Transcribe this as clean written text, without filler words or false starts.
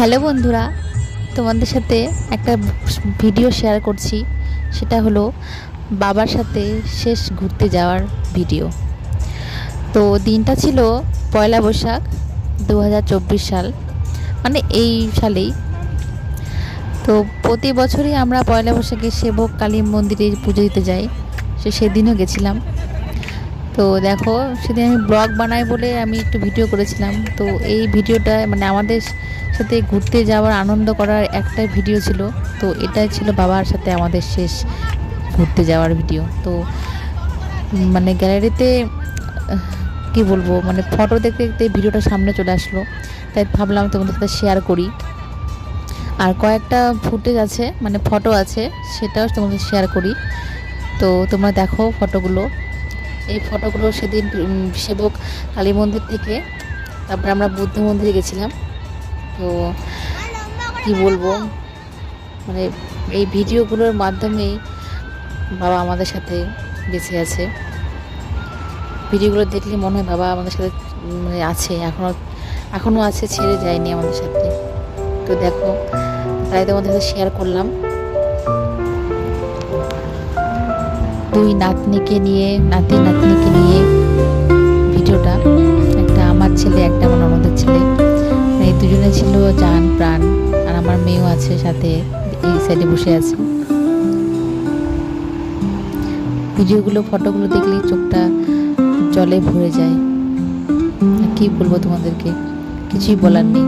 Hello বন্ধুরা, তোমাদের সাথে একটা ভিডিও শেয়ার করছি। সেটা হলো বাবার সাথে শেষ ঘুরতে যাওয়ার ভিডিও। তো দিনটা ছিল পয়লা বৈশাখ 2024 সাল, মানে এই সালেই। তো প্রতি বছরই আমরা পয়লা বৈশাখে সেবক কালী মন্দিরে পুজো দিতে যাই। সেদিনও গেছিলাম। তো দেখো, সেদিন আমি ব্লগ বানাই বলে আমি একটু ভিডিও করেছিলাম। তো এই ভিডিওটা মানে আমাদের সাথে ঘুরতে যাওয়ার আনন্দ করার একটা ভিডিও ছিল। তো এটাই ছিল বাবার সাথে আমাদের শেষ ঘুরতে যাওয়ার ভিডিও। তো মানে গ্যালারিতে কি বলবো, মানে ফটো দেখতে দেখতে ভিডিওটা সামনে চলে আসলো, তাই ভাবলাম তোমাদের সাথে শেয়ার করি। আর কয়েকটা ফুটেজ আছে, মানে ফটো আছে, সেটাও তোমাদের শেয়ার করি। তো তোমরা দেখো ফটোগুলো। এই ফটোগুলো সেদিন সেবক কালী মন্দির থেকে তারপরে আমরা বুদ্ধ মন্দিরে গেছিলাম। তো কি বলবো, মানে এই ভিডিওগুলোর মাধ্যমেই বাবা আমাদের সাথে বেঁচে আছে। ভিডিওগুলো দেখলে মনে হয় বাবা আমাদের সাথে মানে আছে, এখনও আছে, ছেড়ে যায়নি আমাদের সাথে। তো দেখো, তাই তোমাদের সাথে শেয়ার করলাম। দুই নাতনিকে নিয়ে, নাতনিকে নিয়ে ভিডিওটা। একটা আমার ছেলে, একটা আমার ননদের ছেলে, এই দুজনে ছিল জান প্রাণ। আর আমার মেয়েও আছে সাথে, এই সাইডে বসে আছে। ভিডিওগুলো, ফটোগুলো দেখলেই চোখটা জলে ভরে যায়। কি বলবো তোমাদেরকে, কিছুই বলার নেই।